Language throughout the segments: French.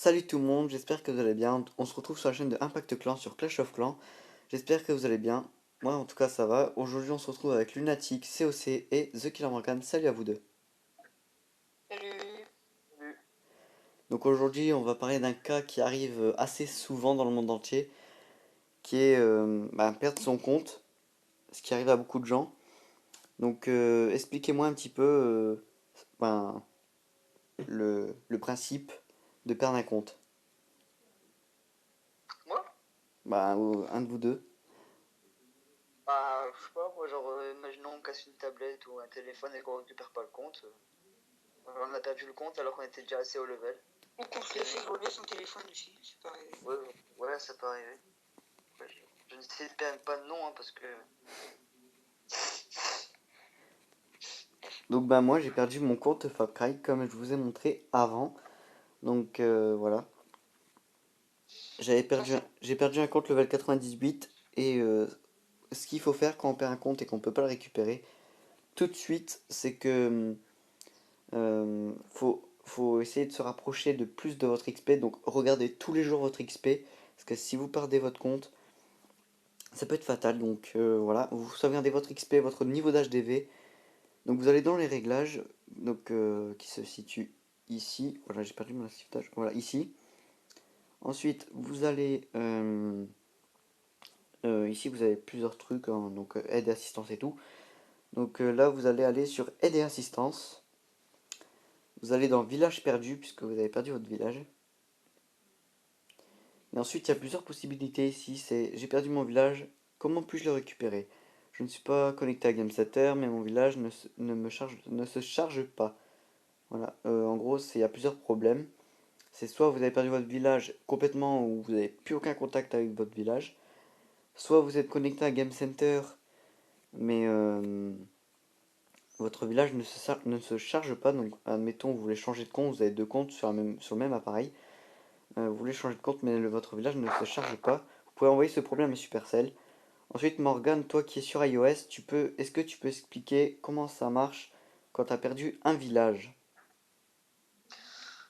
Salut tout le monde, j'espère que vous allez bien. On se retrouve sur la chaîne de Impact Clan sur Clash of Clans. J'espère que vous allez bien. Moi en tout cas ça va. Aujourd'hui on se retrouve avec Lunatic, COC et The Killer Morgan. Salut à vous deux. Salut. Salut. Donc aujourd'hui on va parler d'un cas qui arrive assez souvent dans le monde entier, qui est perdre son compte, ce qui arrive à beaucoup de gens. Donc expliquez-moi un petit peu ben, le principe de perdre un compte. Moi? Un de vous deux. Bah, je sais pas, moi, genre, imaginons on casse une tablette ou un téléphone et qu'on récupère pas le compte. On a perdu le compte alors qu'on était déjà assez haut level. Ou qu'on se laisse voler son téléphone aussi, c'est pareil. Ouais, ouais, ça peut arriver. Ouais, je ne cite pas de nom, hein, parce que. Donc moi j'ai perdu mon compte Far Cry comme je vous ai montré avant. Donc voilà. J'ai perdu un compte level 98 et ce qu'il faut faire quand on perd un compte et qu'on peut pas le récupérer tout de suite, c'est que faut essayer de se rapprocher de plus de votre XP. Donc regardez tous les jours votre XP parce que si vous perdez votre compte, ça peut être fatal. Donc voilà, vous sauvegardez votre XP, votre niveau d'HDV. Donc vous allez dans les réglages, donc qui se situent ici. Voilà, j'ai perdu mon activage. Voilà, ici. Ensuite, vous allez ici, vous avez plusieurs trucs, hein, donc aide et assistance et tout. Donc là, vous allez aller sur aide et assistance. Vous allez dans village perdu puisque vous avez perdu votre village. Et ensuite, il y a plusieurs possibilités ici. C'est j'ai perdu mon village. Comment puis-je le récupérer? Je ne suis pas connecté à GameCenter, mais mon village ne se charge pas. Voilà. En gros, il y a plusieurs problèmes. C'est soit vous avez perdu votre village complètement ou vous n'avez plus aucun contact avec votre village, soit vous êtes connecté à Game Center, mais votre village ne se charge pas. Donc, admettons, vous voulez changer de compte, vous avez deux comptes sur le même appareil, vous voulez changer de compte, mais votre village ne se charge pas. Vous pouvez envoyer ce problème à Supercell. Ensuite, Morgan, toi qui es sur iOS, est-ce que tu peux expliquer comment ça marche quand tu as perdu un village?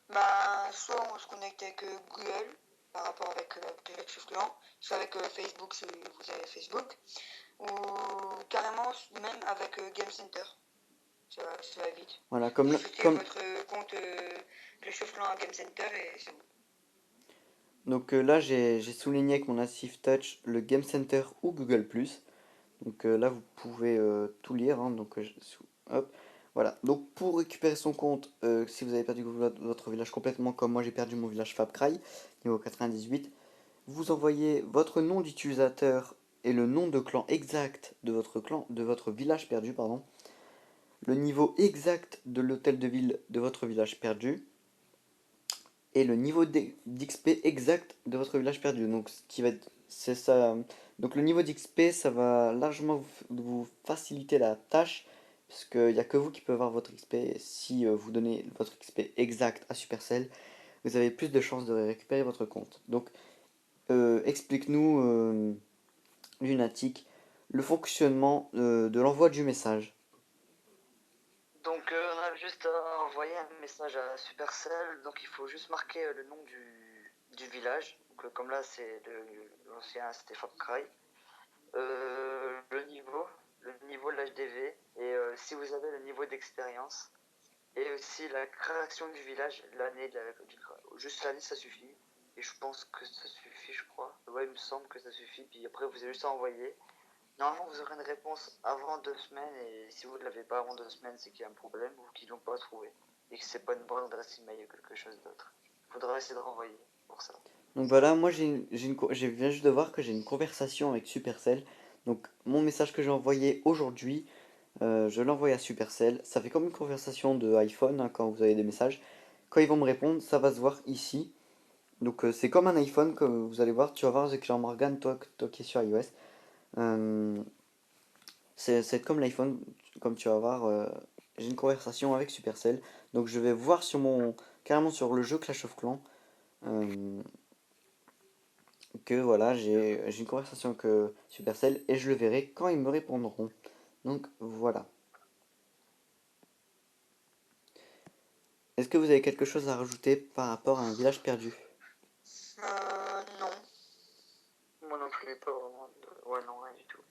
Bah, soit on se connecte avec Google par rapport avec Clash of Clans, soit avec Facebook si vous avez Facebook, ou carrément même avec Game Center. Ça va vite. Voilà, Vous ajoutez votre compte Clash of Clans à Game Center et c'est bon. donc là, j'ai souligné avec mon Assist Touch le Game Center ou Google+. Donc là, vous pouvez tout lire, hein. Donc, hop, voilà. Donc pour récupérer son compte, si vous avez perdu votre village complètement, comme moi j'ai perdu mon village FabCry, niveau 98, vous envoyez votre nom d'utilisateur et le nom de clan exact de votre village perdu, pardon, le niveau exact de l'hôtel de ville de votre village perdu, et le niveau d'XP exact de votre village perdu. Donc ce qui va être, c'est ça. Donc le niveau d'XP, ça va largement vous faciliter la tâche, parce qu'il n'y a que vous qui pouvez avoir votre XP. Si vous donnez votre XP exact à Supercell, vous avez plus de chances de récupérer votre compte. Donc explique-nous, Lunatic, le fonctionnement de l'envoi du message. Donc, on a juste à envoyer un message à Supercell. Donc, il faut juste marquer le nom du village. Donc, comme là, c'est l'ancien, c'était Far Cry. Le niveau de l'HDV, et si vous avez le niveau d'expérience, et aussi la création du village, juste l'année ça suffit, et je pense que ça suffit, je crois. Ouais, il me semble que ça suffit, puis après vous avez juste à envoyer. Normalement vous aurez une réponse avant 2 semaines, et si vous ne l'avez pas avant 2 semaines, c'est qu'il y a un problème, ou qu'ils l'ont pas trouvé, et que c'est pas une bonne adresse email ou quelque chose d'autre. Il faudra essayer de renvoyer pour ça. Donc voilà, moi je viens juste de voir que j'ai une conversation avec Supercell. Donc mon message que j'ai envoyé aujourd'hui, je l'envoie à Supercell. Ça fait comme une conversation de iPhone, hein, quand vous avez des messages. Quand ils vont me répondre, ça va se voir ici. Donc c'est comme un iPhone, comme vous allez voir. Tu vas voir avec Jean-Morgan, toi qui es sur iOS. Euh, c'est comme l'iPhone, comme tu vas voir. J'ai une conversation avec Supercell. Donc je vais voir carrément sur le jeu Clash of Clans. euh, que voilà, j'ai une conversation avec Supercell et je le verrai quand ils me répondront. Donc voilà. Est-ce que vous avez quelque chose à rajouter par rapport à un village perdu? Non. Moi non plus, pas vraiment. Ouais, non, rien du tout.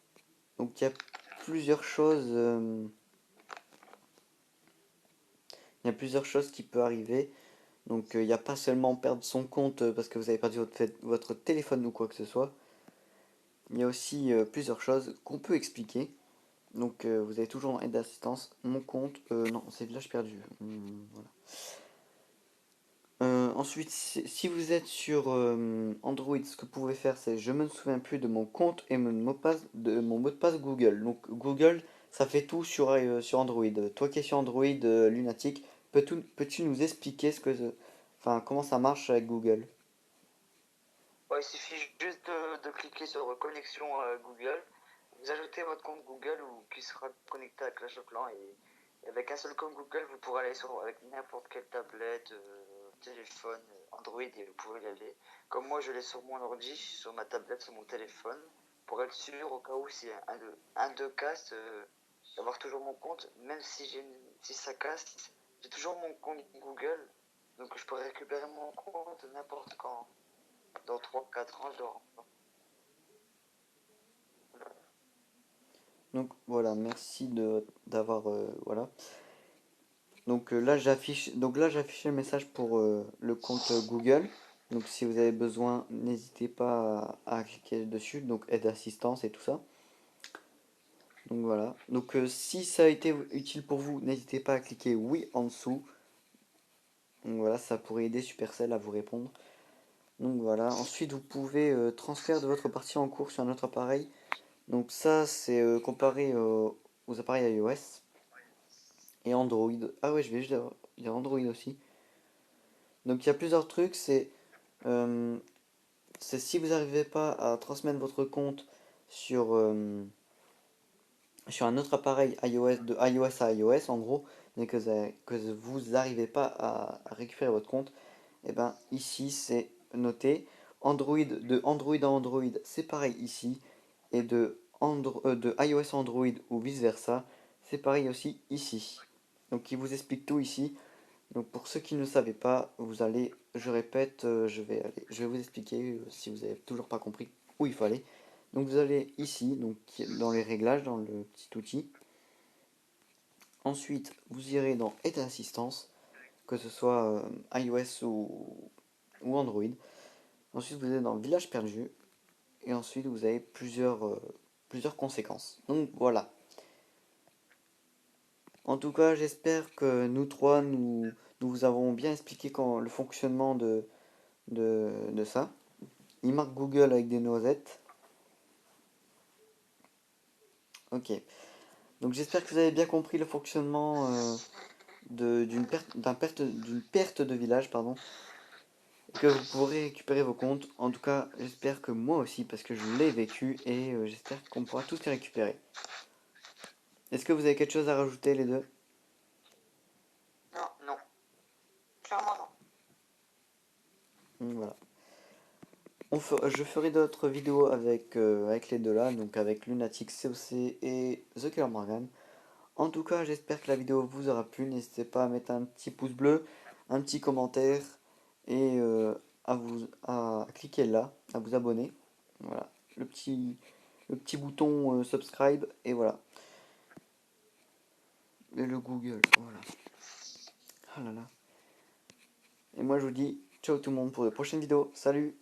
Donc il y a plusieurs choses, il y a plusieurs choses qui peuvent arriver. Donc il n'y a pas seulement perdre son compte parce que vous avez perdu votre téléphone ou quoi que ce soit. Il y a aussi plusieurs choses qu'on peut expliquer. Donc vous avez toujours en aide d'assistance mon compte. Non, c'est village perdu. Voilà. Ensuite, si vous êtes sur Android, ce que vous pouvez faire, c'est je me souviens plus de mon compte et mon mot de passe Google. Donc Google, ça fait tout sur Android. Toi qui es sur Android, Lunatic, peux-tu nous expliquer enfin, comment ça marche avec Google? Ouais, il suffit juste de cliquer sur connexion à Google. Vous ajoutez votre compte Google ou qui sera connecté à Clash of Clans et avec un seul compte Google, vous pourrez aller avec n'importe quelle tablette, téléphone, Android et vous pouvez y aller. Comme moi, je l'ai sur mon ordi, sur ma tablette, sur mon téléphone, pour être sûr au cas où si un d'eux casse, d'avoir toujours mon compte, même si ça casse, j'ai toujours mon compte Google, donc je pourrais récupérer mon compte n'importe quand. Dans 3 4 ans, je dors. Donc voilà, merci d'avoir voilà. Donc là j'affiche le message pour le compte Google. Donc si vous avez besoin, n'hésitez pas à cliquer dessus. Donc aide assistance et tout ça. Donc voilà. Donc si ça a été utile pour vous, n'hésitez pas à cliquer oui en dessous. Donc voilà, ça pourrait aider Supercell à vous répondre. Donc voilà. Ensuite, vous pouvez transférer de votre partie en cours sur un autre appareil. Donc ça, c'est comparé aux appareils iOS et Android. Ah ouais, je vais juste dire Android aussi. Donc il y a plusieurs trucs. Euh, c'est si vous n'arrivez pas à transmettre votre compte sur, sur un autre appareil iOS, de iOS à iOS en gros, mais que vous n'arrivez pas à récupérer votre compte, et ben ici c'est noté. De Android à Android, c'est pareil ici. Et de iOS à Android ou vice versa, c'est pareil aussi ici. Donc il vous explique tout ici. Donc pour ceux qui ne savaient pas, vous allez, je répète, je vais vous expliquer si vous n'avez toujours pas compris où il faut aller. Donc vous allez ici, donc dans les réglages, dans le petit outil. Ensuite, vous irez dans Aide à assistance, que ce soit iOS ou Android. Ensuite, vous allez dans Village perdu. Et ensuite, vous avez plusieurs conséquences. Donc voilà. En tout cas, j'espère que nous trois, nous vous avons bien expliqué le fonctionnement de ça. Il marque Google avec des noisettes. Ok. Donc j'espère que vous avez bien compris le fonctionnement d'une perte de village, pardon, et que vous pourrez récupérer vos comptes. En tout cas, j'espère que moi aussi, parce que je l'ai vécu, et j'espère qu'on pourra tous les récupérer. Est-ce que vous avez quelque chose à rajouter, les deux? Non. Non. Clairement non. Voilà. Je ferai d'autres vidéos avec les deux là, donc avec Lunatic COC et The Killer Morgan. En tout cas, j'espère que la vidéo vous aura plu. N'hésitez pas à mettre un petit pouce bleu, un petit commentaire et à cliquer là, à vous abonner. Voilà, le petit bouton subscribe et voilà. Et le Google, voilà. Ah là là. Et moi je vous dis ciao tout le monde pour de prochaines vidéos. Salut!